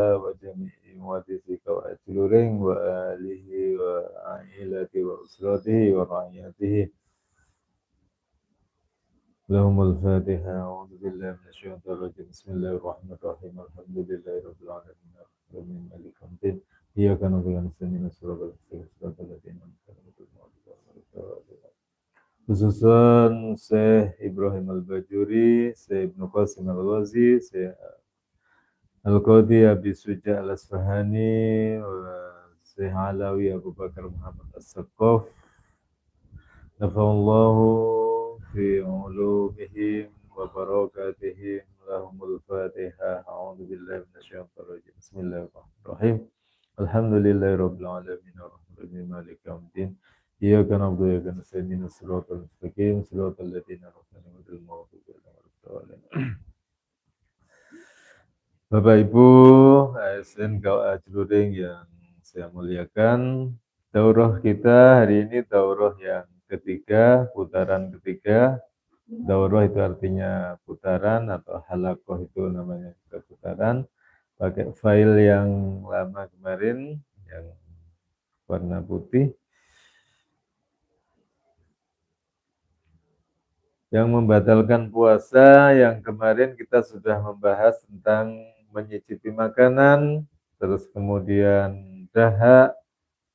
وجميع محدثيك وأجلورين وآله وعائلته وأسرته ورعيته لهم الفاتحة. أعوذ بالله من الشيطان الرجيم. بسم الله الرحمن الرحيم. الحمد لله رب العالمين الرحمن مالك يوم الدين إياك نعبد وإياك نستعين صراط الذين أنعمت عليهم. Khususan Syekh Ibrahim Al-Bajuri, Syekh Ibnu Qasim Al-Ghazi, Syekh Al-Qadhi Abi Suja Al-Asfahani, Syekh Alawi Abu Bakar Muhammad As-Saqqaf, nafa'allahu fi ulumihim wa barakatihim, lahumul fatihah. A'udzu billahi minasyaitonir rajim. Bismillahirrahmanirrahim. Alhamdulillahi rabbil alamin arrahmanirrahim maliki yaumiddin. Iyyaka na'budu wa iyyaka nasta'in ihdinas siratal mustaqim siratal ladzina an'amta 'alaihim ghairil maghdubi 'alaihim waladdallin. Bapak Ibu ASN Kawah Ajluring yang saya muliakan, daurah kita hari ini daurah yang ketiga, putaran ketiga. Daurah itu artinya putaran atau halakoh itu namanya juga putaran. Pakai file yang lama kemarin yang warna putih. Yang membatalkan puasa yang kemarin kita sudah membahas tentang menyicipi makanan, terus kemudian dahak,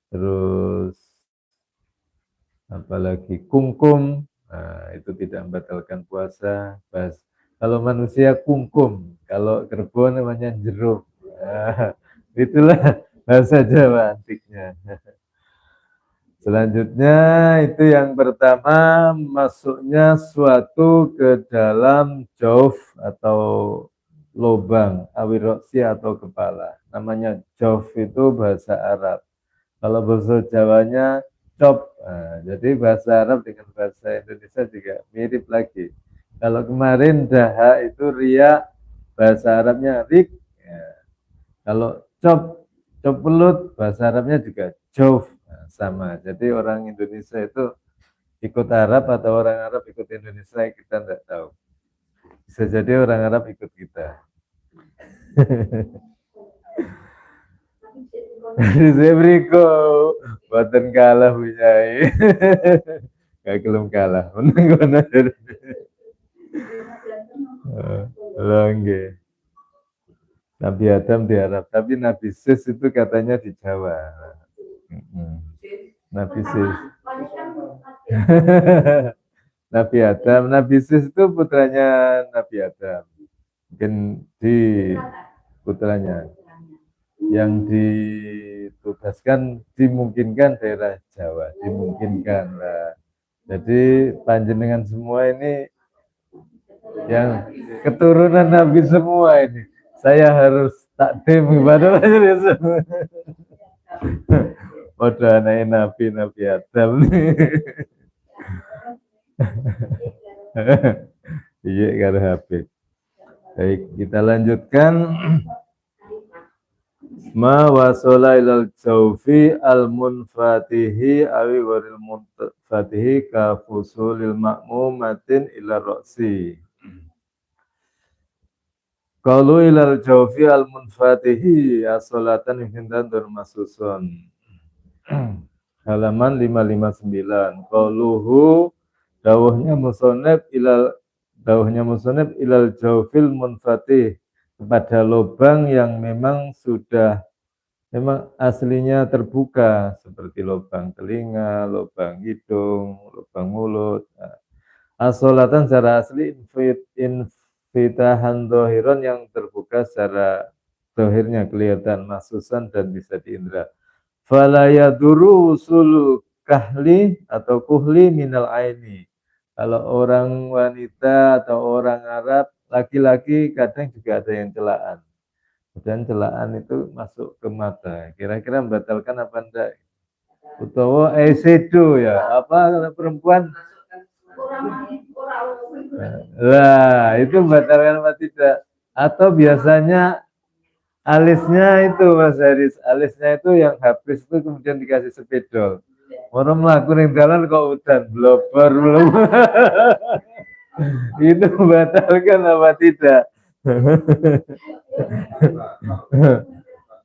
terus apalagi kungkum, nah, itu tidak membatalkan puasa. Bahas. Kalau manusia kungkum, kalau kerbau namanya jeruk. Nah, itulah bahasa Jawa antiknya. Selanjutnya itu yang pertama, masuknya suatu ke dalam jauf atau lubang, awiroksi atau kepala. Namanya jauf itu bahasa Arab. Kalau bahasa Jawanya cop. Nah, jadi bahasa Arab dengan bahasa Indonesia juga mirip lagi. Kalau kemarin daha itu ria, bahasa Arabnya rik. Ya. Kalau cop pelut, bahasa Arabnya juga jauf. Nah, sama. Jadi orang Indonesia itu ikut Arab atau orang Arab ikut Indonesia, kita tidak tahu. Bisa jadi orang Arab ikut kita. Saya beriko, buatan kalah punya. Gak kelum kalah, menang mana jadi. Langge. Nabi Adam di Arab, tapi Nabi Sis itu katanya di Jawa. Nabi Sis. Nabi Adam, Nabi Sis itu putranya Nabi Adam. Mungkin di putranya. Yang ditugaskan dimungkinkan daerah Jawa, dimungkinkan lah. Jadi panjenengan semua ini yang keturunan Nabi semua ini. Saya harus takdim kepada majelis semua. Udah nabi Adam nih. Iya karo Habib. Baik, kita lanjutkan. Ma wasola ilal jaufi al munfatihi awi waril munfatihi ka fusulil ma'mumatin ila roksi. Kalau ilal jaufi al munfatihi asolatan hindan durmasusun. Halaman 559. Qauluhu dawuhnya musoneb ilal jaufil munfatih, kepada lubang yang memang aslinya terbuka, seperti lubang telinga, lubang hidung, lubang mulut. Asolatan secara asli infitahan dohiron, yang terbuka secara dohirnya kelihatan, masusan dan bisa diindra. Fala yaduru usul kahli atau kuhli minal aini. Kalau orang wanita atau orang Arab, laki-laki kadang juga ada yang celaan. Dan celaan itu masuk ke mata. Kira-kira membatalkan apa enggak? Utawa esedo ya. Apa kalau perempuan? Lah, itu membatalkan apa tidak? Atau biasanya alisnya itu Mas Haris, alisnya itu yang habis itu kemudian dikasih sepedol. Orang melakukan jalan kok udah blober belum. Itu membatalkan apa tidak?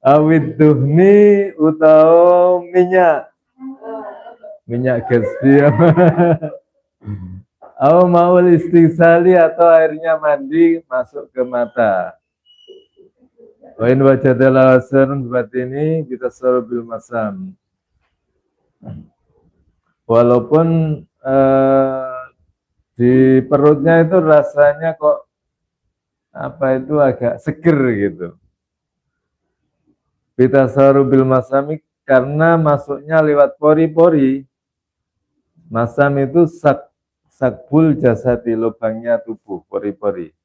Awit duhni utawa minyak Gatsby. Au maul istisali atau airnya mandi masuk ke mata. Wain wajadalah asarun ini kita bil masam. Walaupun di perutnya itu rasanya kok apa itu agak seger gitu. Kita bil masami karena masuknya lewat pori-pori. Masam itu sakbul jasadi, lubangnya tubuh, pori-pori.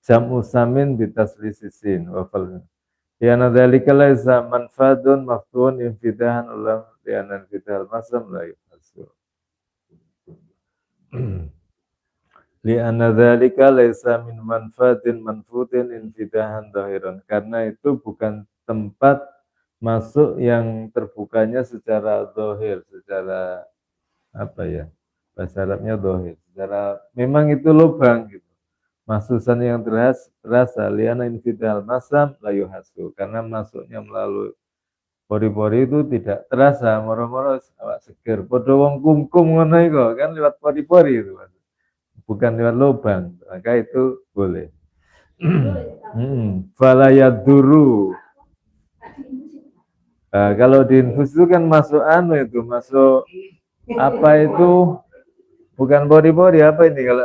Jam usamin bitaslisisin wafal. Liana dzalika laisa manfadun maftuun infidahan ulam liana infidahal masam la yuhasu. Liana dzalika laisa min manfadin manfutin infidahan zahiran. Karena itu bukan tempat masuk yang terbukanya secara zahir, secara apa ya? Bahasa Arabnya zahir. Secara memang itu lubang gitu. Masusan yang terasa liana infidal masam layu hasu karena masuknya melalui pori-pori itu tidak terasa moro-moro awak seger padha wong kumkum ngono iku kan lewat pori-pori itu bukan lewat lubang maka itu boleh. Fala yaduru. Nah, kalau di infus itu kan masuk itu masuk apa itu bukan pori-pori apa ini kalau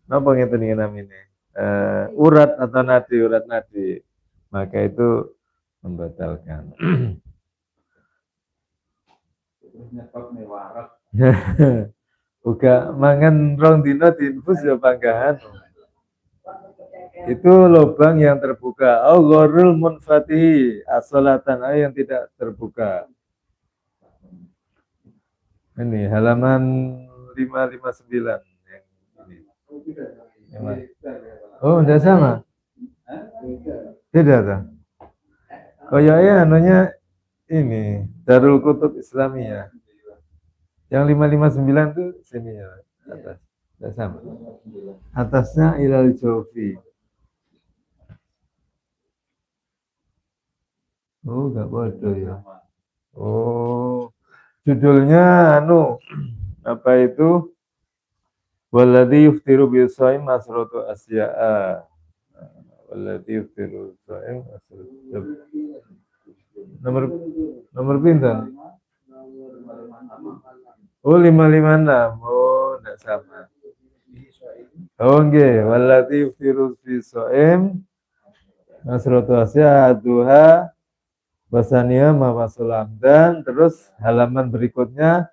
napa ngeten iki namine? Urat atau urat nadi. Maka itu membatalkan. Uga mangan rong dina diinfus ya panggahan. Itu lubang yang terbuka. Au gharul munfatihi, asolatan yang tidak terbuka. Ini halaman 559 yang ini. Oh, tidak sama. Tidak tak? Kayaknya anunya ini Darul Kutub Islamiyah. Yang 559 itu sini ya, atas. Tidak sama. Atasnya Ilal Jofi. Oh, enggak bodoh ya. Oh, judulnya apa itu? Waladhi yuftiru bisaim asratu asya'a. Waladhi yuftiru bisaim asratu. Nomor pinten? Oh, 556. Oh, enggak sama. Oh, nggih, waladhi yuftiru bisaim asratu asya'a duha basania mawasalam dan terus halaman berikutnya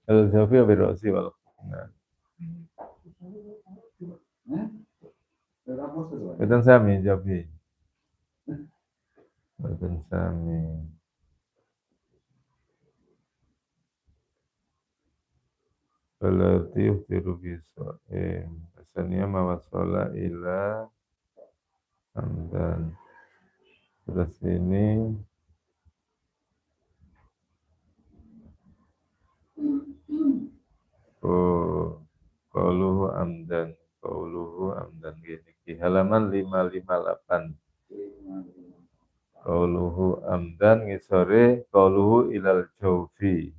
Al-Jafi Abirosi wal Betul sami Jafi. Betul sami. Walati yuftiru biso'im basania mawasala ila hamdan. Terus ini Qauluhu amdan gini di halaman 558. Qauluhu amdan ngisore qauluhu ilal jaufi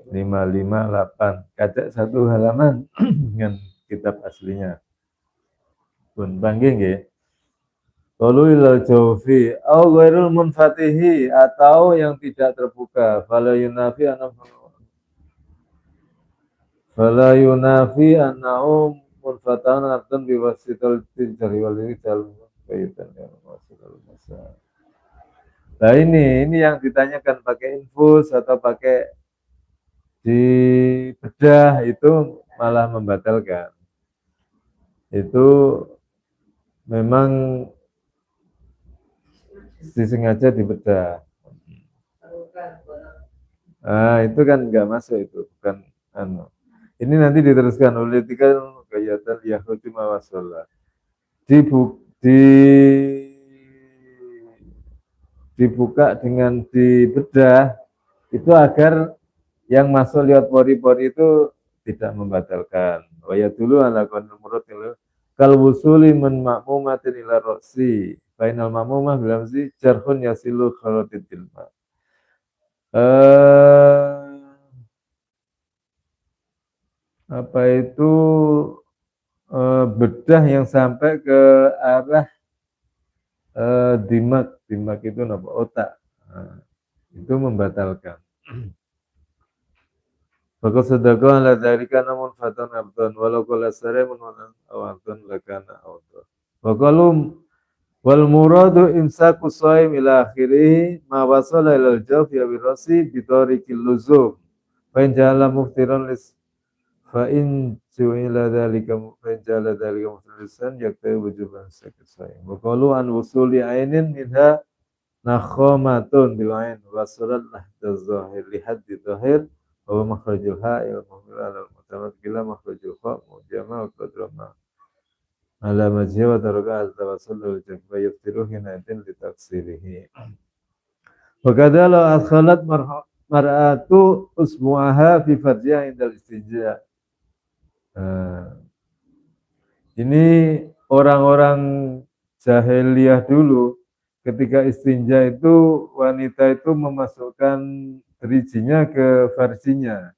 558 kacak satu halaman dengan kitab aslinya pun panggil nggih. Qauluhu ilal jaufi au ghairul munfatihi atau yang tidak terbuka fala yunafi annahu munfatan artan biwasital jari wal rijal kaitan ya wasital masa. Nah ini yang ditanyakan pakai infus atau pakai di bedah itu malah membatalkan. Itu memang disengaja di bedah. Nah itu kan enggak masuk itu bukan Ini nanti diteruskan oleh tiga kayatan Yahudi mawasolah. Dibuka dengan dibedah itu agar yang masuk lewat pori-pori itu tidak membatalkan. Wa yadullu ala qanul murad kal wusuli min ma'mumatin ila ra'si. Fainal ma'mumah bilang sih jarhun yasilu khalatid ilma. Apa itu bedah yang sampai ke arah dimak itu apa otak, itu membatalkan. Maka sedekah ala dzalika namun fatan abdan walau qala sare menuan awadun lakana awdun. Wa qalu wal muradu imsaku shaim ila akhirih ma wasala ila al-jawf ya birasi bi tariqil luzum. Fa in jala muftiran lis fa in ju'ila dzalika fa in jala dzalika muftiran yakta wujuban sakit shaim. Wa qalu an wusuli ainin minha nakhamatun bil ain wa surat lahda zahir li haddi zahir wa makhrajul ha'il muhmil ala al-mutamad bila makhrajul fa' mujama wa qadrama ala majhi wa taraka al-tawassul wal jabba yaftiru hinatin li tafsirihi wa kadala adkhalat mar'atu usbu'aha fi farjiha indal istinja. Ini orang-orang jahiliyah dulu ketika istinja itu wanita itu memasukkan derijinya ke farjinya,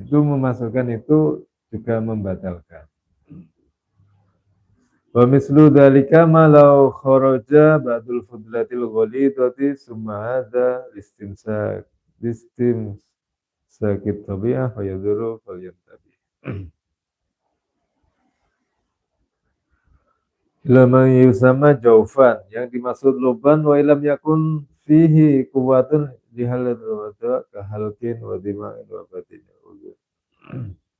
itu memasukkan itu juga membatalkan. Wa mislu dzalika ma law kharaja ba'dul fudlatil ghalidati summa hadha istimsak sakit tabi'ah fa yadhuru fal yantabi. Ilama yusama jaufan yang dimaksud luban wa ilam yakun fihi kuwatun dihalat wa kahalkin wa dima'in wa batin.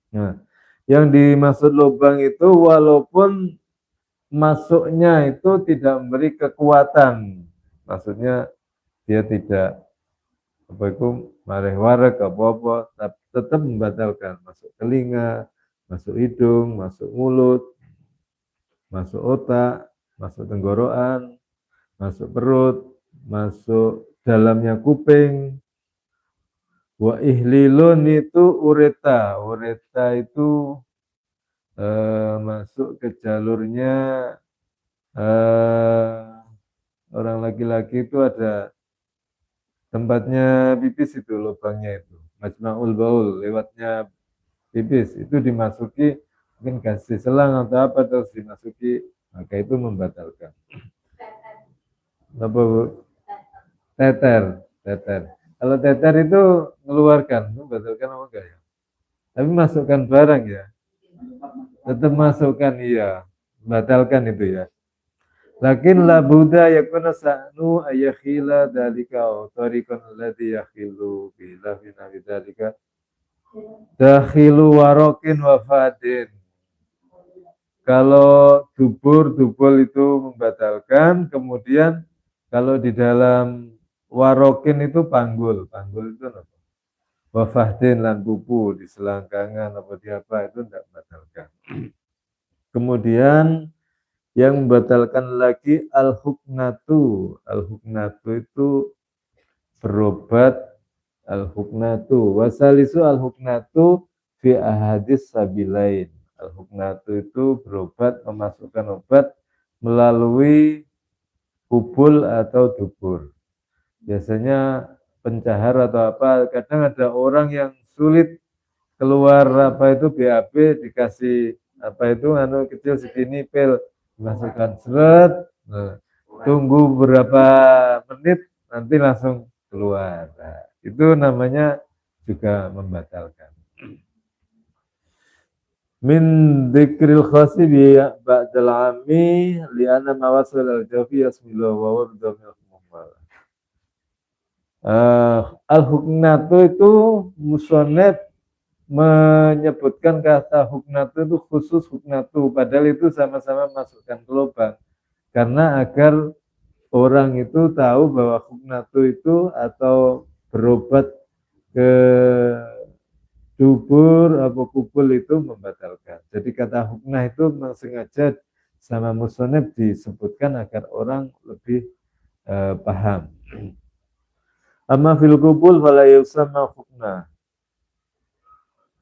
Nah, yang dimaksud lubang itu walaupun masuknya itu tidak memberi kekuatan, maksudnya dia tidak apa itu mareh warak apa-apa, tetap membatalkan masuk telinga, masuk hidung, masuk mulut, masuk otak, masuk tenggorokan, masuk perut, masuk dalamnya kuping. Wa ihlilun itu ureta itu masuk ke jalurnya orang laki-laki itu ada tempatnya pipis itu lubangnya itu majma'ul baul lewatnya pipis itu dimasuki mungkin kasih selang atau apa terus dimasuki maka itu membatalkan. Apa Bu? Teter. Kalau teter itu mengeluarkan, membatalkan apa enggak ya? Tapi masukkan barang ya. Tetap masukkan iya, membatalkan itu ya. Lakin la buddha yakuna sa'nu ayakhila dalika wa tariqan alladhi yakhilu bila fina bidalika dakhilu warokin wafadin. Kalau dubur itu membatalkan, kemudian kalau di dalam warokin itu panggul itu apa? Wafahdin lan pupu di selangkangan apa di apa itu tidak membatalkan. Kemudian yang membatalkan lagi al-huknatu itu berobat al-huknatu wasalisu al-huknatu fi ahadis sabilain. Al-huknatu itu berobat memasukkan obat melalui kubul atau dubur. Biasanya pencahar atau apa, kadang ada orang yang sulit keluar apa itu BAB dikasih apa itu kecil segini pil dimasukkan seret, tunggu berapa menit nanti langsung keluar. Nah, itu namanya juga membatalkan. Min dzikril khasi bi ba'dal ami li anna mawasil al-jafi yasmilu wa warda min al-muhmal. Al-huknatu itu musonef menyebutkan kata huknatu itu khusus huknatu padahal itu sama-sama masukkan ke lubang karena agar orang itu tahu bahwa huknatu itu atau berobat ke dubur atau kubul itu membatalkan. Jadi kata huknah itu sengaja sama musonef disebutkan agar orang lebih paham. Amma fil kubul fala yusamma huknah.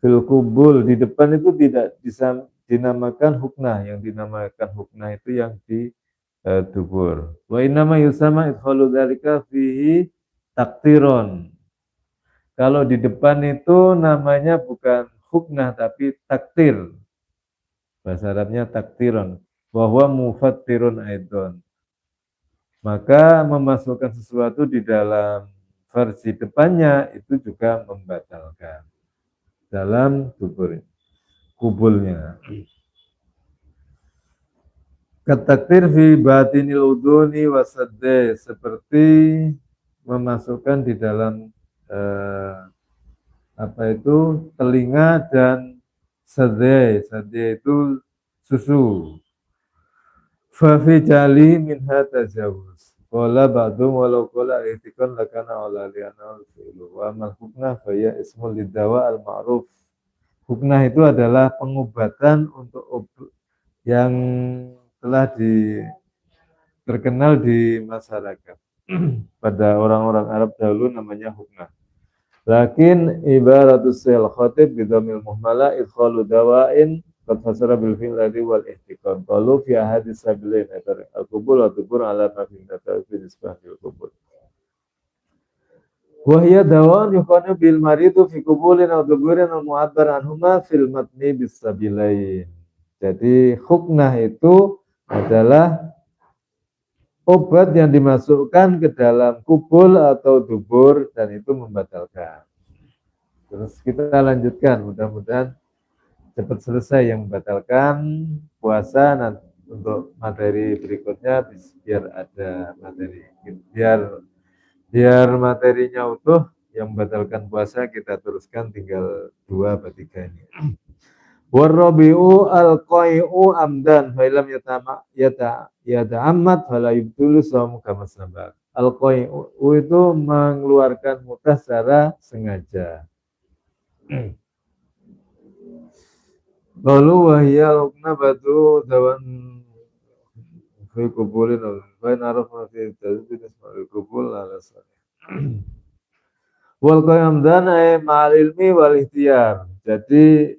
Fil kubul di depan itu tidak bisa dinamakan huknah, yang dinamakan huknah itu yang di dubur. Wa innama yusama idkhalu dzalika fihi taktiron. Kalau di depan itu namanya bukan huknah tapi taktir. Bahasa Arabnya taktiron. Bahwa mufattirun aidon. Maka memasukkan sesuatu di dalam versi depannya itu juga membatalkan dalam kubulnya. Ketakdir fi batinil uduni wasadde, seperti memasukkan di dalam apa itu telinga dan sade. Sade itu susu. Fa fi jali minha tajawuz. Qala ba'dum walau qala ihtikon lakana ala liana fi'lu wa amal huknah fa ya ismul lidawa al ma'ruf. Huknah itu adalah pengobatan untuk yang telah terkenal di masyarakat. Pada orang-orang Arab dahulu namanya huknah. Lakin ibaratus sel khatib bidhamil muhmala idkhalu dawa'in qad fasara bil fi'li wal ihtiqam. Qalu fi ahadis sabilain al-qubul wa tubur ala ma fi fi nisbah bil qubul. Wa hiya dawa'un yuqanu bil maridu fi qubulin aw duburin al mu'abbar anhuma fil matni bis sabilain. Jadi huknah itu adalah obat yang dimasukkan ke dalam kubul atau dubur dan itu membatalkan. Terus kita lanjutkan, mudah-mudahan cepat selesai yang membatalkan puasa. Nanti untuk materi berikutnya biar ada materi, biar materinya utuh. Yang membatalkan puasa kita teruskan tinggal 2 atau 3 ini. Warabi'u al-qai'u amdan fa lam yata'ammad fala yubtulu shaum kama sabaq. Al-qai'u itu mengeluarkan mudah secara sengaja. Lalu wahya hukna batu dawan fi kubulin wa naraf ma fi tazbid isma'il kubul ala salih. Wal qai'amdan ay ma'al ilmi wal ikhtiyar. Jadi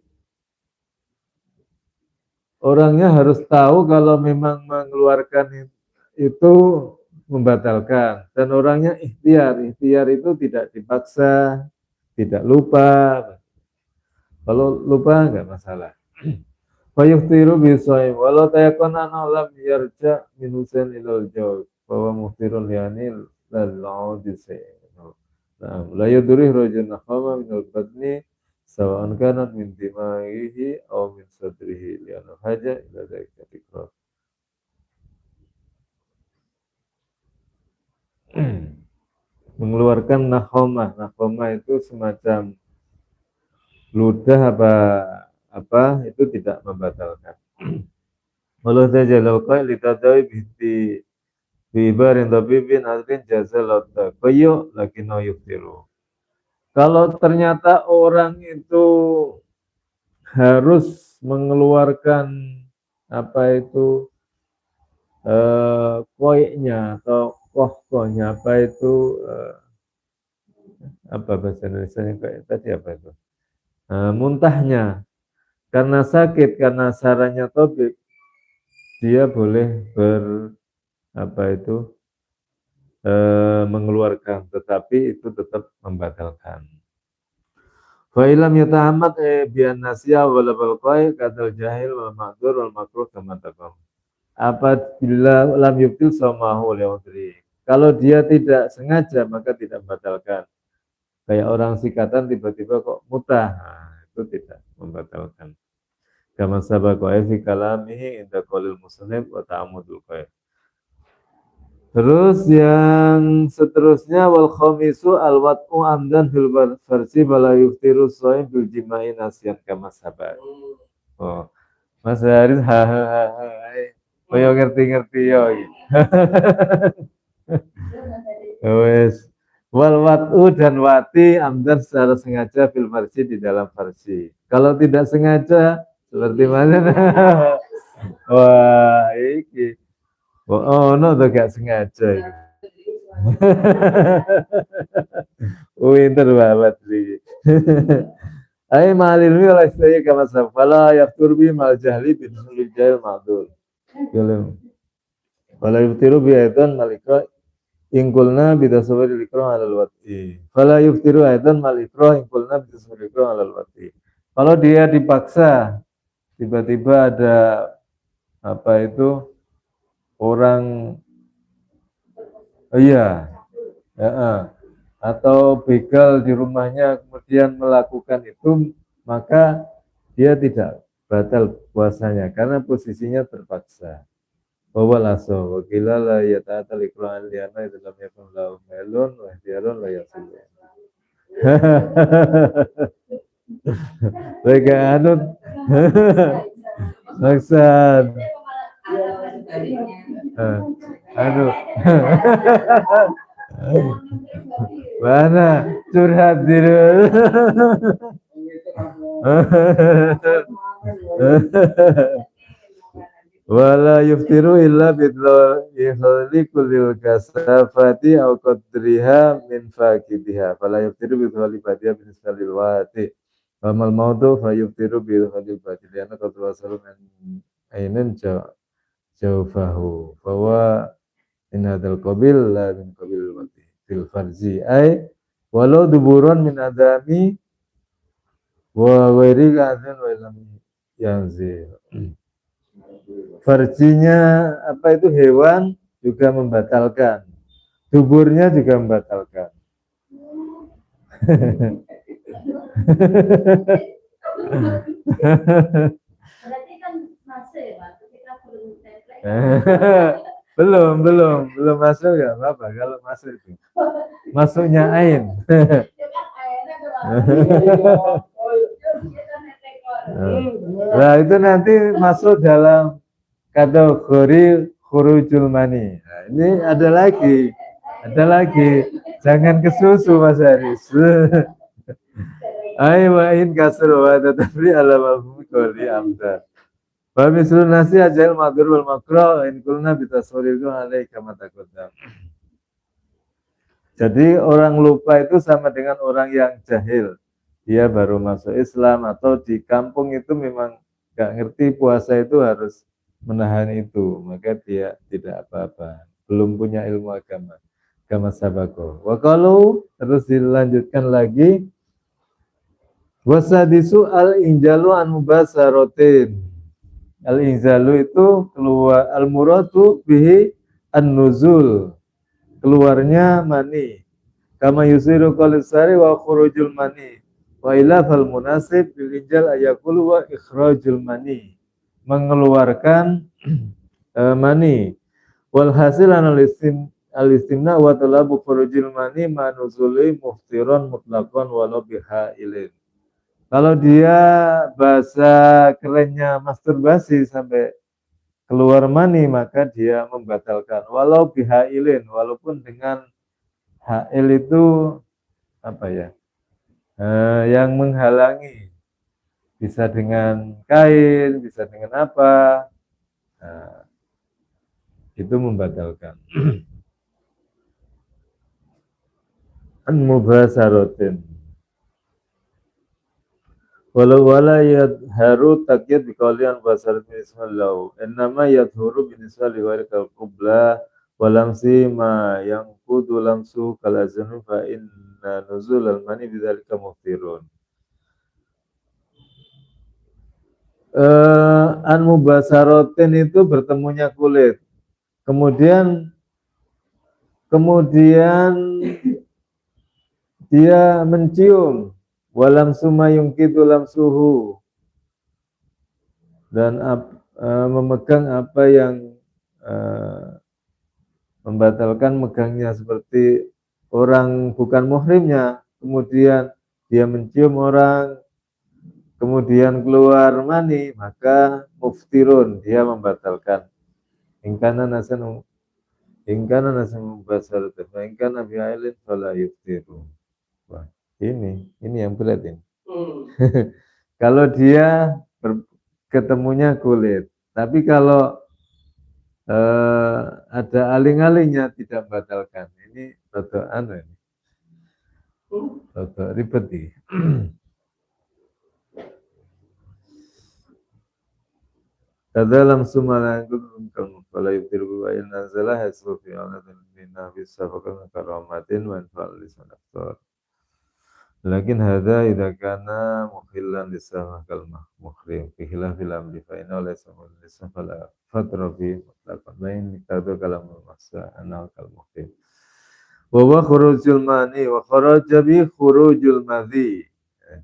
orangnya harus tahu kalau memang mengeluarkan itu membatalkan. Dan orangnya ikhtiar. Ikhtiar itu tidak dipaksa, tidak lupa. Kalau lupa enggak masalah. Fayuftiru bisoim. Walau tayakon lam yarja min husain ilal jauh. Bahwa muftirun liani lalau disayim. Nah, la yudurih rojun nakhama minul badni sawa'an kanat min dimaihi aw min sadrihi li'anna haja ila dzalika tikrar. Mengeluarkan nakhama. Nakhama itu semacam ludah apa itu tidak membatalkan. Walau saja lauqai litadawi binti bibarin tabibin adrin jazal qayu lakinna yuftiru. Kalau ternyata orang itu harus mengeluarkan apa itu koiknya atau kohnya apa itu apa bahasa Indonesia kayak tadi apa itu muntahnya karena sakit karena sarannya tabib dia boleh mengeluarkan tetapi itu tetap membatalkan. Fa ilam yata'ammad bi'an nasya wal balqai kadal jahil wal ma'dzur wal makruh kama taqam. Apabila lam yubtil samahu li'udri. Kalau dia tidak sengaja maka tidak membatalkan. Kayak orang sikatan tiba-tiba kok mutah, nah, itu tidak membatalkan. Kama sabaqa fi kalamihi inda qaulil musannif wa ta'ammudul qaid. Terus yang seterusnya wal khamisu al wat'u amdan fil farsi bala yuftiru shaim bil jima'i nasyan kama sabar. Oh, Mas Haris oh yo ngerti-ngerti yo. Wes wal wat'u dan wati amdan secara sengaja fil farsi di dalam farsi. Kalau tidak sengaja seperti mana? Wah, iki oh, no, tuh gak sengaja. Winter banget sih. Ai ma'al ilmi wal istai kama safala yaftur bi mal jahli bin sulil jahil ma'dul. Galim. Wala yuftiru bi aidan malika ingkulna bitasawwur al-ikrah 'alal wati. Fala yuftiru aidan mal ikrah ingkulna bitasawwur al-ikrah 'alal wati. Kalau dia dipaksa, tiba-tiba ada apa itu orang iya, ya, atau begal di rumahnya kemudian melakukan itu, maka dia tidak batal puasanya karena posisinya terpaksa. Bahwa laso, wakila la ya ta'atal ikra'an liana itu lam yakun lahu melun wa ihtiyarun la yasilu. Mereka anut maksud anu mana curhat diri wala yuftiru illa bidhali kullil kasafati aw qadriha min faqidiha fala yuftiru bidhali badiha min salil wati Famal mautu fayuftiru bidhali badi liana qad wasalu min ainin jaufahu bahwa in hadal qabil la min qabil wati fil farzi ay walau duburan min adami wa ghairi kadhin wa lam yanzil. Farjinya apa itu hewan juga membatalkan, duburnya juga membatalkan. Berarti kan masuk ya Pak, ketika belum masuk ya apa kalau masuk itu masuknya ain. Nah itu nanti masuk dalam kategori khurujul mani. Nah, ini ada lagi, jangan kesusu Mas Haris. Ayo wain kasur wa tatafri ala mafhum qawli amdan. Wa mislu nasi ajal madur wal makro in kulna bitasawwurikum alai kama taqaddam. Jadi orang lupa itu sama dengan orang yang jahil. Dia baru masuk Islam atau di kampung itu memang nggak ngerti puasa itu harus menahan itu, maka dia tidak apa-apa, belum punya ilmu agama. Kama sabako. Wa kalau terus dilanjutkan lagi wasadisu al-injalu an mubasarotin. Al-injalu itu keluar, al-muradu bihi an-nuzul, keluarnya mani. Kama yusiru qalisari wa khurujul mani. Wa ila fal munasib bil injal ayakul wa ikhrajul mani. Mengeluarkan mani. Wal hasil al-istimna wa talabu khurujul mani manuzuli muftiron mutlaqan walau bihailin. Kalau dia bahasa kerennya masturbasi sampai keluar mani, maka dia membatalkan. Walau bihailin, walaupun dengan hail itu apa ya? Yang menghalangi. Bisa dengan kain, bisa dengan apa. Nah, itu membatalkan. An-mubasarotin. Walau wala yadharu takyid biqaulian basar bismillah. Innama yadhuru binisbali warikal qubla walamsi ma yang kudu lamsu kalazanu fa inna nuzul al-mani bidzalika muftirun. An-mubasarotin itu bertemunya kulit. Kemudian dia mencium walam suma yungkidu lam suhu dan memegang apa yang membatalkan megangnya seperti orang bukan muhrimnya, kemudian dia mencium orang, kemudian keluar mani, maka muftirun, dia membatalkan. Ingkana nasan mubasar, ingkana bi'ailin fala yuftiru. Wah, ini yang berat ini. Kalau dia ketemunya kulit, tapi kalau ada aling-alingnya tidak membatalkan. Ini rada ribet nih. Kadalam sumalangkum kamu fala yubtiru wa in nazala hasu fi alatin minna fi safaqan karamatin wa infal lisan aktor. Lakin hadza idza kana mukhillan lisama kalmah mukhrim fi khilafil amri fa inna laysa lisan fala fatra fi mutlaqan lain mikadu kalamul masa anal kal mukhrim. Wa huwa khurujul mani wa kharaja bi khurujul madhi.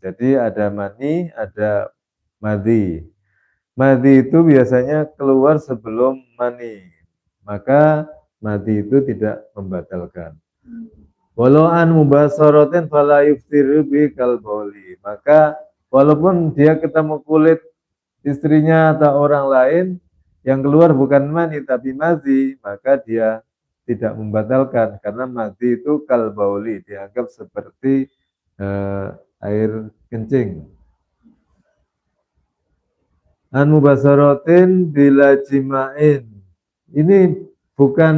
Jadi ada mani, ada madhi. Madhi itu biasanya keluar sebelum mani. Maka madhi itu tidak membatalkan. Walau an mubasaratin fala yuftiru bi kalboli. Maka walaupun dia ketemu kulit istrinya atau orang lain yang keluar bukan mani tapi madhi, maka dia tidak membatalkan karena madhi itu kalbauli dianggap seperti air kencing. An mubasaratin bila jima'in. Ini bukan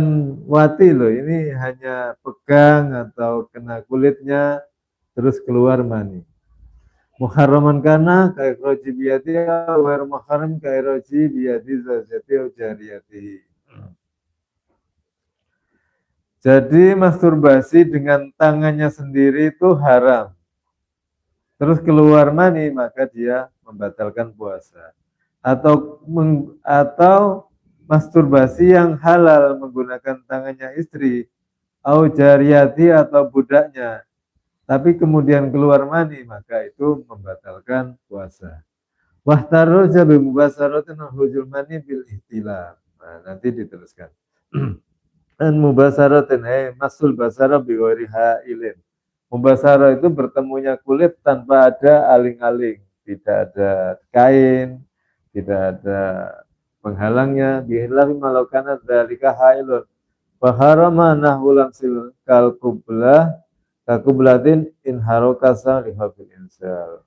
wati loh, ini hanya pegang atau kena kulitnya terus keluar mani. Muharraman kana kairoji biyati awar muharram kairoji biyati zazati ujariyati. Jadi masturbasi dengan tangannya sendiri itu haram. Terus keluar mani maka dia membatalkan puasa. Atau masturbasi yang halal menggunakan tangannya istri, au jariyati atau budaknya, tapi kemudian keluar mani maka itu membatalkan puasa. Wahtaru jabi mubasaratin hujul mani bil ihtilaf. Nah, nanti diteruskan. Dan mubasaratin masul basara bi ghairi hailin. Mubasara itu bertemunya kulit tanpa ada aling-aling, tidak ada kain, tidak ada penghalangnya. Bihilafi malakana dzalika hailun. Fa harama nahulam sil kal qublah ka qublatin in harokasa li hafil insal.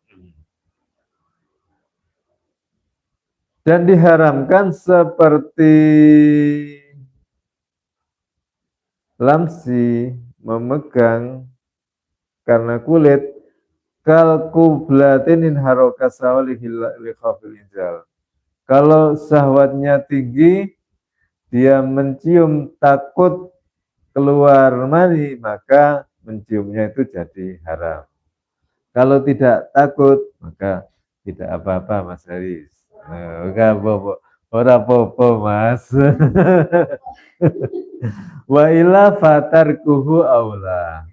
Dan diharamkan seperti lamsi memegang karena kulit kal qublatin in harokasa li hafil insal. Kalau syahwatnya tinggi, dia mencium takut keluar mani, maka menciumnya itu jadi haram. Kalau tidak takut, maka tidak apa-apa Mas Haris. Enggak apa-apa. Ora apa-apa Mas. Wa ila fatarkuhu aula.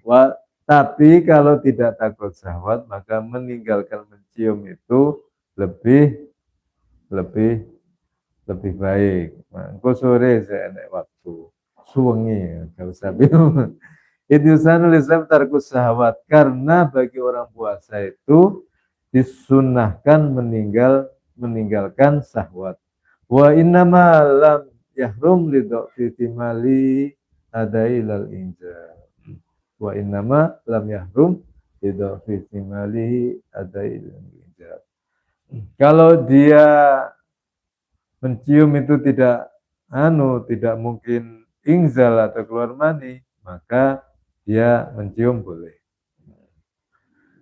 Tapi kalau tidak takut syahwat, maka meninggalkan mencium itu lebih baik. Engko sore saya enek waktu. Suwengi, enggak usah bingung. Itu lisan tarkus syahwat karena bagi orang puasa itu disunahkan meninggalkan syahwat. Wa innama lam yahrum lidho fitimali adailal injal. Wa innama lam yahrum lidho fitimali adailal injal. Kalau dia mencium itu tidak mungkin ingzal atau keluar mani, maka dia mencium boleh.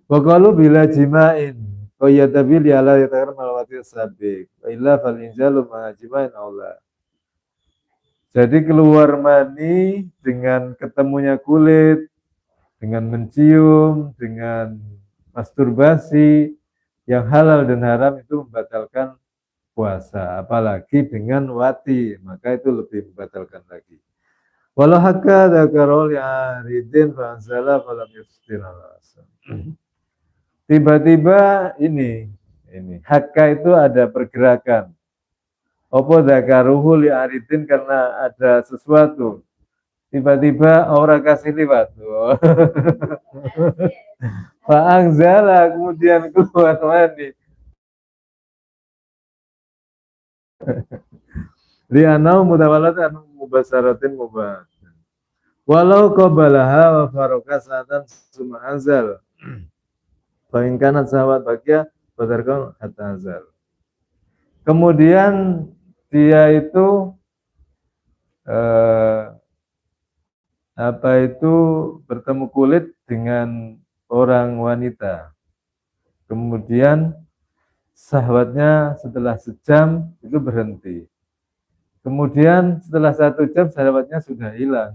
Waqalu bila jima'in qayatabil ala yatakar malawati sabik wa illa fal inzalu ma jima'in aula. Jadi keluar mani dengan ketemunya kulit, dengan mencium, dengan masturbasi yang halal dan haram itu membatalkan puasa, apalagi dengan wati, maka itu lebih membatalkan lagi. Walau hakka dzakarul yaridin fa anzala falam yuftir al-asam. Tiba-tiba ini hakka itu ada pergerakan. Opo dzakaruhu li aridin karena ada sesuatu. Tiba-tiba aura kasih liwat. Fa anzala kemudian keluar mani. Li'anau mutawalatan mubasaratin mubah. Walau qabalaha wa farokasatan summa anzal. Fa'in kanat sahabat bagia badarkan hatta anzal. Kemudian dia itu bertemu kulit dengan orang wanita. Kemudian syahwatnya setelah sejam itu berhenti. Kemudian setelah 1 jam syahwatnya sudah hilang,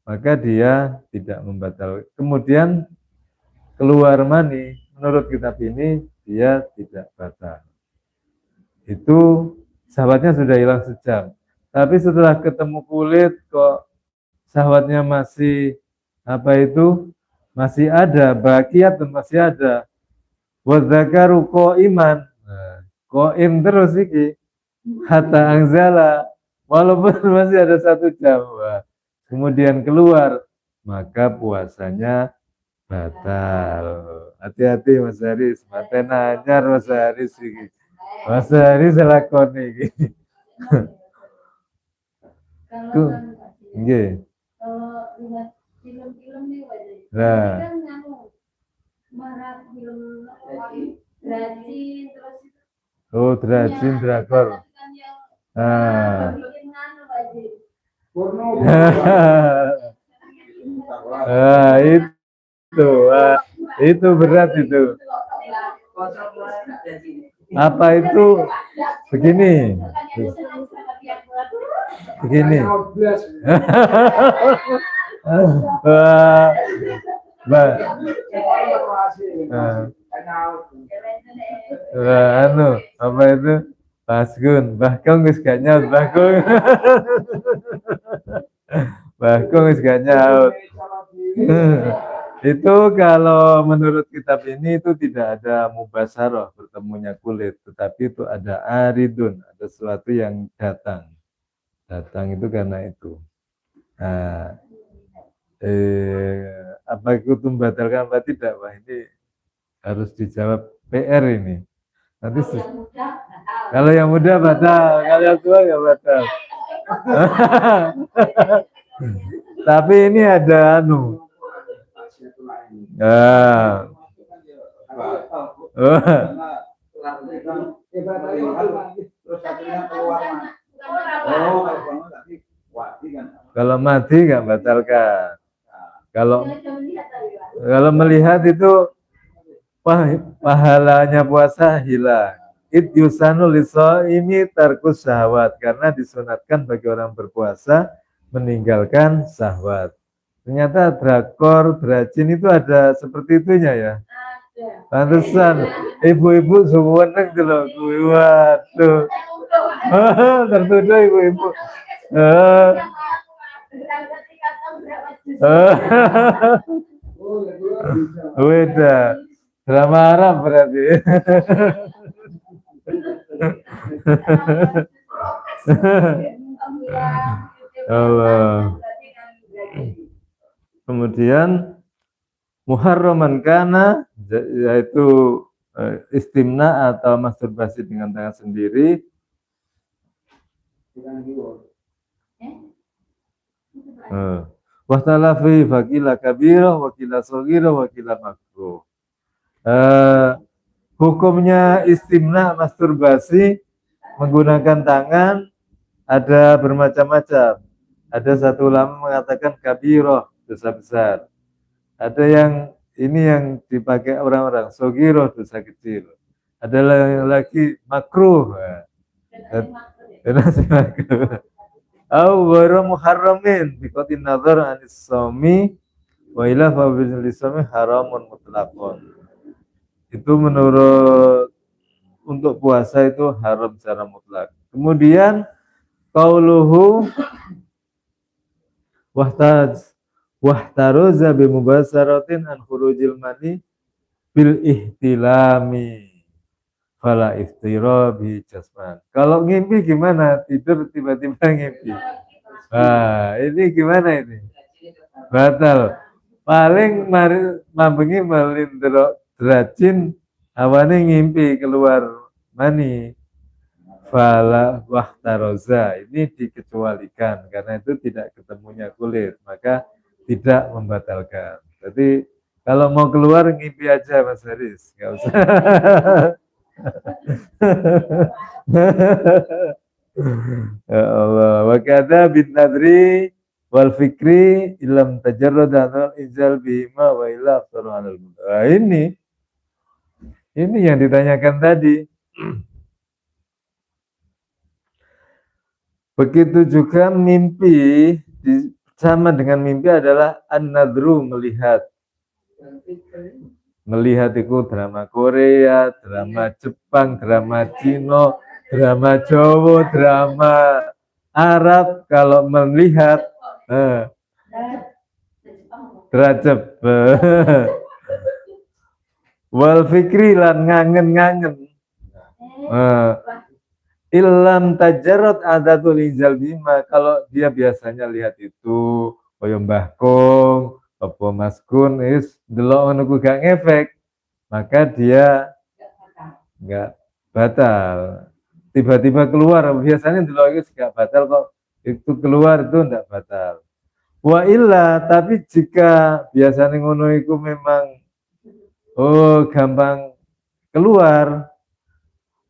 maka dia tidak membatalkan. Kemudian keluar mani, menurut kitab ini dia tidak batal. Itu syahwatnya sudah hilang sejam. Tapi setelah ketemu kulit kok syahwatnya masih masih ada, bakiat masih ada. Wadzakaru qa'iman. Nah, qaim terus iki hatta angzala walaupun masih ada 1 jam. Wah, kemudian keluar maka puasanya batal. Hati-hati Mas Haris, maten anyar Mas Haris iki. Mas Haris lakoni iki. Tuh, nggih. Kalau lihat film-film nih wajah. Nah, kan marah film Drajin terus oh Drajin drakor. Ah. Itu berat itu. Apa itu? Begini. Apa itu? Basgun, Bahkong wis gak nyaut, Bahkong. Bahkong wis gak nyaut. Itu kalau menurut kitab ini itu tidak ada mubasaroh bertemunya kulit, tetapi itu ada aridun, ada sesuatu yang datang. Datang itu karena itu. Nah, apa itu membatalkan apa tidak? Wah, ini harus dijawab PR ini. Nanti kalau yang muda batal, kalau yang tua nggak batal. Tapi ini ada kalau mati nggak batalkan. Kalau melihat itu pahalanya puasa hilang. Idyusanu lisoimi tarkus syahwat, karena disunatkan bagi orang berpuasa meninggalkan syahwat. Ternyata drakor, drajin itu ada seperti itunya ya. Pantesan ibu-ibu seweneng delok kuwi. Waduh. Tertuduh ibu-ibu. Beda. Drama Arab berarti. Allah. Kemudian muharraman kana, yaitu istimna atau masturbasi dengan tangan sendiri. Wahtalafi fakila kabira, wakila sogira, wakila makruh. Hukumnya istimna masturbasi menggunakan tangan ada bermacam-macam. Ada satu ulama mengatakan kabiroh, dosa besar. Ada yang ini yang dipakai orang-orang, sogiroh, dosa kecil. Ada lagi makruh. Au ghairu muharramin biqatin nazar anis sawmi wa ila fa bil lisami haramun mutlaqun. Itu menurut untuk puasa itu haram secara mutlak. Kemudian qauluhu wahtaroza bi mubasaratin an khurujil mani bil ihtilami fala iftira bi jasman. Kalau ngimpi gimana? Tidur tiba-tiba ngimpi. Nah, ini gimana ini? Batal. Paling mambengi melindro drajin awane ngimpi keluar mani. Fala wahtaroza, ini dikecualikan karena itu tidak ketemunya kulit, maka tidak membatalkan. Jadi kalau mau keluar ngimpi aja Mas Haris, nggak usah. Ya Allah, wa kadza bin nadri wal fikri ilam tajarrud anil inzal bima wa ila aftaru anil. Ini yang ditanyakan tadi. Begitu juga mimpi, sama dengan mimpi adalah an-nadru, melihat. Melihat itu drama Korea, drama Jepang, drama Cina, drama Jawa, drama Arab. Kalau melihat derajat wal fikri lan ngangen-ngangen. Ilam tajarot adatul injal bima, kalau dia biasanya lihat itu koyo Mbah Kong, apa Mas Kun is delok ngono ku gak ngefek, maka dia enggak batal. Tiba-tiba keluar, biasanya delok itu gak batal kok, itu keluar itu enggak batal. Wa illa, tapi jika biasanya ngono iku memang gampang keluar,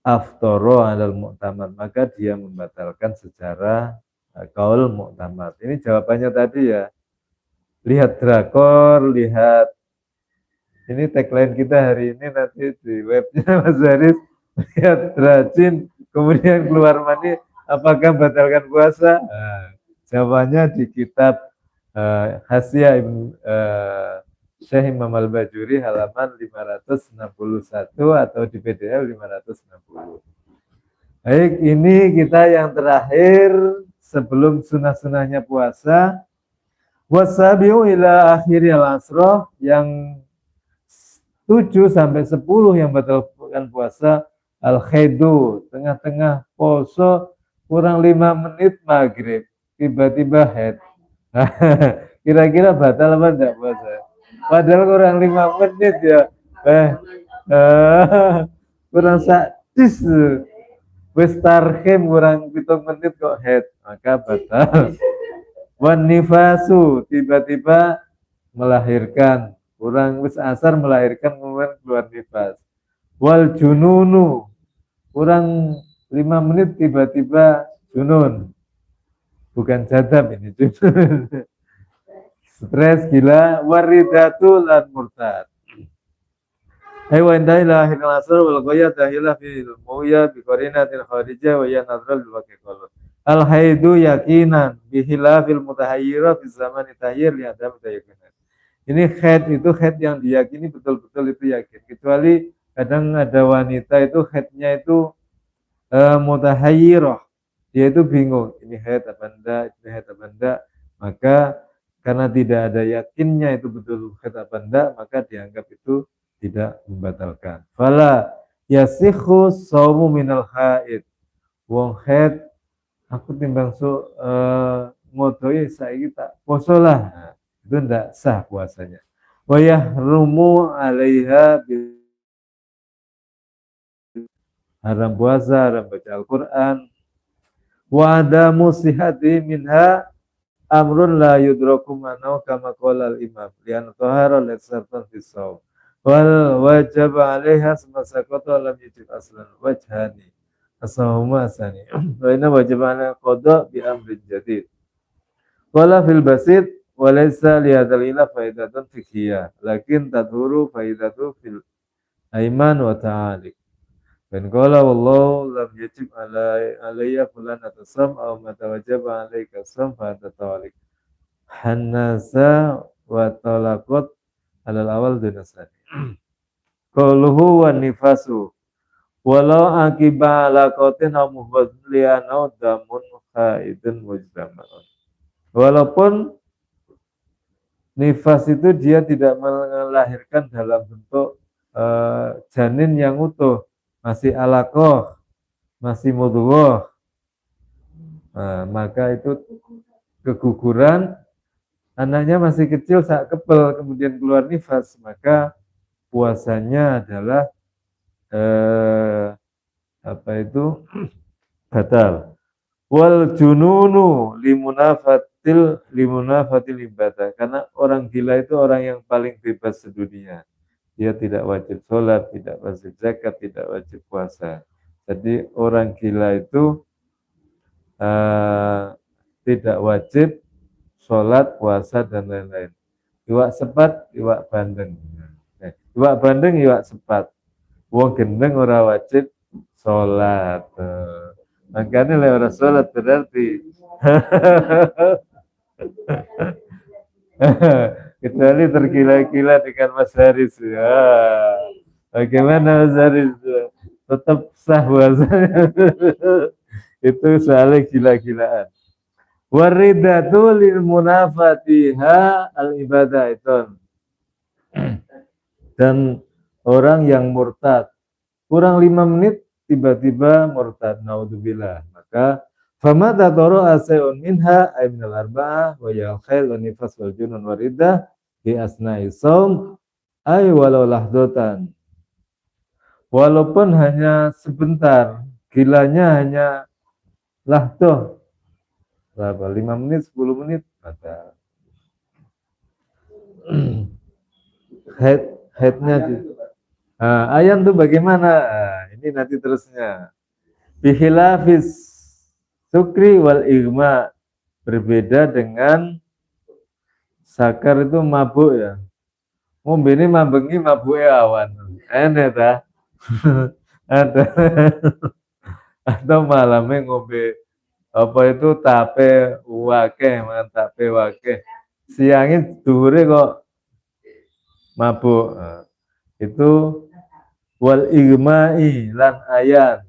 aftoro alal mu'tamad, maka dia membatalkan secara kaul mu'tamad. Ini jawabannya tadi ya. Lihat drakor, lihat ini tagline kita hari ini nanti di webnya Mas Haris. Lihat rajin, kemudian keluar mandi, apakah batalkan puasa? Jawabannya di kitab Hasyiah Syekh Imam Al-Bajuri halaman 561 atau di PDF 560. Baik, ini kita yang terakhir sebelum sunah-sunahnya puasa. Wasabiu ila akhiril asroh, yang 7 sampai 10 yang batalkan puasa. Al-khaidu, tengah-tengah poso kurang 5 menit maghrib, tiba-tiba head. Kira-kira batal apa enggak puasa? Padahal kurang 5 menit ya. Kurang sadis. Wis tarhim kurang 7 menit kok head, maka batal. Wan nifasu, tiba-tiba melahirkan, kurang wis asar melahirkan kemudian keluar nifas. Wal jununu, kurang 5 menit tiba-tiba junun. Bukan jadab ini, junun. Stres, gila, waridatu lan murtad. Wa inda ila akhiril asr wal ghaya dahila fil muya bi qarinatil kharijah wa ya nadral bil waqi qalu. Al haidu yakinan bi khilafil mutahayyira fi zamani tahyir li adam tayakkun. Ini haid itu haid yang diyakini betul-betul itu yakin. Kecuali kadang ada wanita itu haidnya itu mutahayyirah. Dia itu bingung, ini haid apa enggak, ini haid apa enggak. Maka karena tidak ada yakinnya itu betul haid apa enggak, maka dianggap itu tidak membatalkan. Fala yasikhu saumu minal haid. Wong haid aku timbang ngodoi saiki tak poso lah. Nah, itu tidak sah puasanya. Wa yahrumu 'alaiha haram puasa, haram baca Al-Qur'an. Wa adamu sihhati minha amrun la yudraku manau kama qala al-imam lian tahara laksartan fi shaum. Wal wajib 'alaiha semasakata lam yajib aslan wajhani. As-sawma asani. Wa inna wajib 'ala qada bi amrin jadid. Qala fil basit wa laysa li hadzal ila faidatun fiqhiyah lakin tadhuru faidatu fil aiman wa ta'alik. Dan qala wallahu lam yajib alayya fulan atasam aw matawajjaba alayka sam fa tatawalik. Hannasa wa talaqat alal awal dunasani. Qaluhu wa nifasu walau akiba alaqatin aw muhadlian aw damun khaidun mujtama'un. Walaupun nifas itu dia tidak melahirkan dalam bentuk janin yang utuh, masih alaqah, masih mudghah, maka itu keguguran, anaknya masih kecil sak kepel kemudian keluar nifas, maka puasanya adalah batal. Wal jununu limunafatil ibadah, karena orang gila itu orang yang paling bebas sedunia. Dia tidak wajib sholat, tidak wajib zakat, tidak wajib puasa. Jadi orang gila itu tidak wajib sholat, puasa dan lain-lain. Iwak sepat, iwak bandeng. Iwak bandeng, iwak sepat. Wong gendeng ora wajib sholat. Makanya lewat sholat berarti kecuali tergila-gila dengan Mas Haris. Ya. Bagaimana Mas Haris? Tetap sah puasanya. Itu soalnya gila-gilaan. Waridatu lil munafatiha al ibadah itu. Dan orang yang murtad kurang 5 menit tiba-tiba murtad, naudzubillah, maka fama tatoro asyun minha ay minal arba'ah wa ya khail wa nifas wal junun waridah bi asna'i saum ay walau lahdotan, walaupun hanya sebentar, gilanya hanya lahdoh berapa, 5 menit 10 menit maka headnya ayam tuh bagaimana? Ini nanti terusnya. Bihilafis sukri wal igma, berbeda dengan sakar itu mabuk ya. Ngombe ini mabengi mabuk awan. Enak ta? Ada. Atau malamnya ngombe apa itu tape wake, makan tape wake. Siangnya dure kok mabuk. Itu wal igma'i lan ayan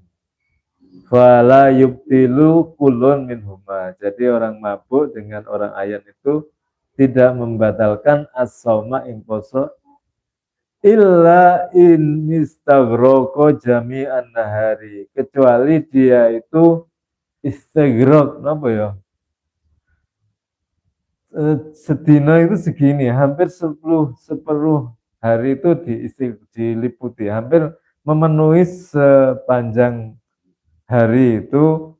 fala yubtilu kulun minhuma. Jadi orang mabuk dengan orang ayan itu tidak membatalkan as-sauma ing poso illa in istaghraqo jami'an nahari, kecuali dia itu istighraq apa ya? Sedina itu segini, hampir 10 hari itu diliputi, hampir memenuhi sepanjang hari itu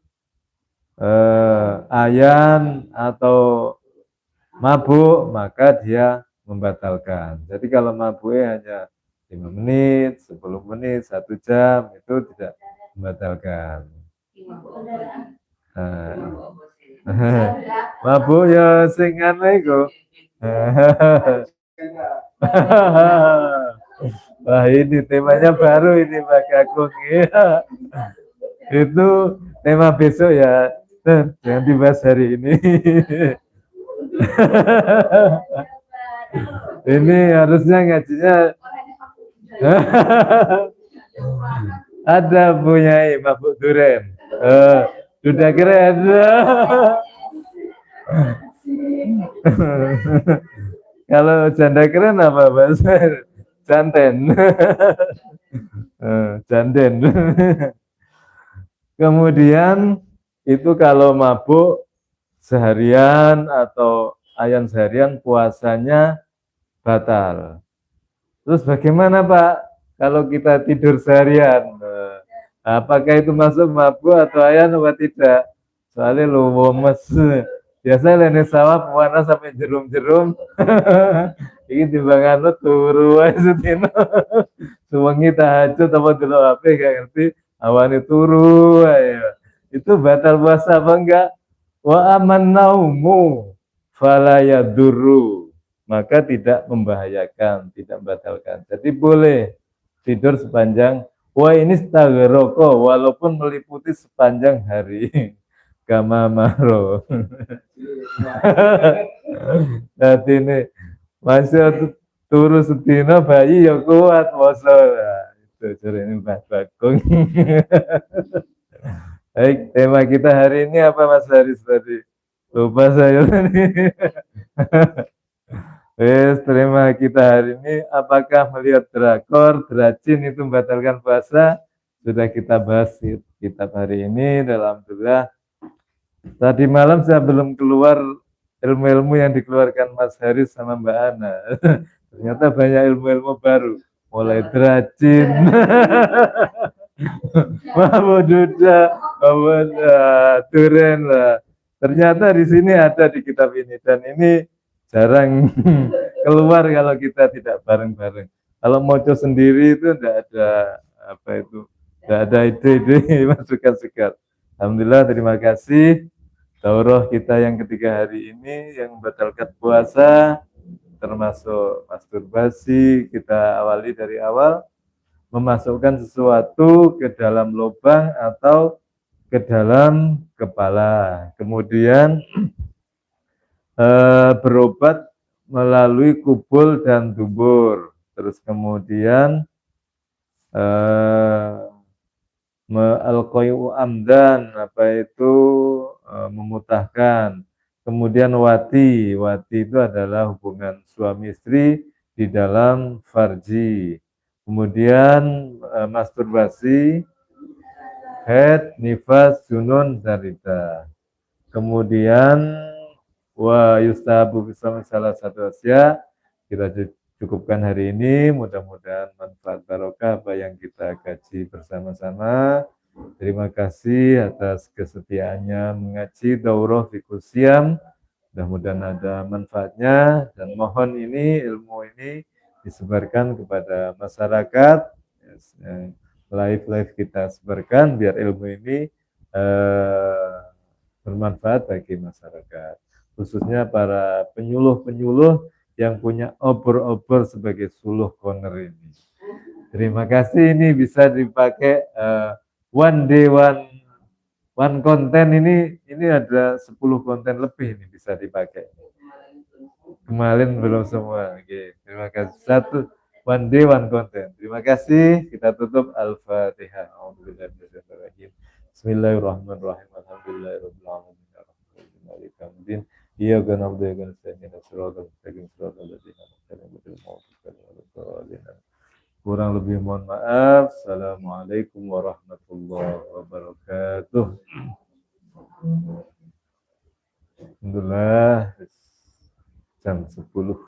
ayan atau mabuk, maka dia membatalkan. Jadi kalau mabuknya hanya 5 menit, 10 menit, 1 jam, itu tidak membatalkan. Mabuk ya sing anu iku. Wah, ini temanya baru ini Pak Kakung. Itu tema besok ya. Jangan dibahas hari ini. Ini harusnya ngajinya ada punya mabuk duren. Sudah keren. Kalau janda keren apa bahasa? Janten. Janden. Kemudian itu kalau mabuk seharian atau ayan seharian puasanya batal. Terus bagaimana Pak kalau kita tidur seharian? Apakah itu masuk mabuk atau ayan atau tidak? Soalnya lu lemes. Biasa lene sawah warna sampai jerum-jerum. Iki timbangan lu turu ae sedina. Suwengi tahajud apa delok HP gak ngerti, awane turu ae. Itu batal puasa apa enggak? Wa aman naumu fala yadurru, maka tidak membahayakan, tidak membatalkan. Jadi boleh tidur sepanjang wa ini staghroko, walaupun meliputi sepanjang hari. Kama maro. Jadi ini masih turu sedina bayi ya kuat poso. Nah, itu ciri ini Pak Bagong. Baik, tema kita hari ini apa Mas Haris tadi? Lupa saya tadi. Wes, tema kita hari ini apakah melihat drakor, dracin itu membatalkan puasa? Sudah kita bahas di kitab hari ini. Alhamdulillah. Tadi malam saya belum keluar ilmu-ilmu yang dikeluarkan Mas Haris sama Mbak Ana. Ternyata banyak ilmu-ilmu baru. Mulai dracin, mabuk duda, duren lah. Ternyata di sini ada di kitab ini. Dan ini jarang keluar kalau kita tidak bareng-bareng. Kalau moco sendiri itu tidak ada apa itu, tidak ada ide-ide masukan segar. Alhamdulillah, terima kasih. Daurah kita yang ketiga hari ini yang membatalkan puasa termasuk masturbasi, kita awali dari awal. memasukkan sesuatu ke dalam lubang atau ke dalam kepala. Kemudian berobat melalui kubul dan dubur. Terus kemudian al-qayu amdan, apa itu memutahkan. Kemudian wati itu adalah hubungan suami istri di dalam farji. Kemudian masturbasi, haid, nifas, junun, zarita. Kemudian wa yustahabu bisami salah satu asya, kita cukupkan hari ini, mudah-mudahan manfaat barokah apa yang kita kaji bersama-sama. Terima kasih atas kesetiaannya mengaji Daurah Fiqhus Syam. Mudah-mudahan ada manfaatnya dan mohon ini ilmu ini disebarkan kepada masyarakat. Live kita sebarkan biar ilmu ini bermanfaat bagi masyarakat, khususnya para penyuluh-penyuluh yang punya obor-obor sebagai suluh corner ini. Terima kasih, ini bisa dipakai one day one konten ini ada 10 konten lebih ini bisa dipakai. Kemarin belum semua. Oke, terima kasih. Satu one day one konten. Terima kasih. Kita tutup Al-Fatihah. Bismillahirrahmanirrahim. Alhamdulillahirabbil alamin. Maliki yaumiddin. Iyyaka na'budu wa iyyaka nasta'in. Shiratal mustaqim. Shiratal ladzina an'amta 'alaihim. Kurang lebih mohon maaf. Assalamualaikum warahmatullahi wabarakatuh. Alhamdulillah jam 10.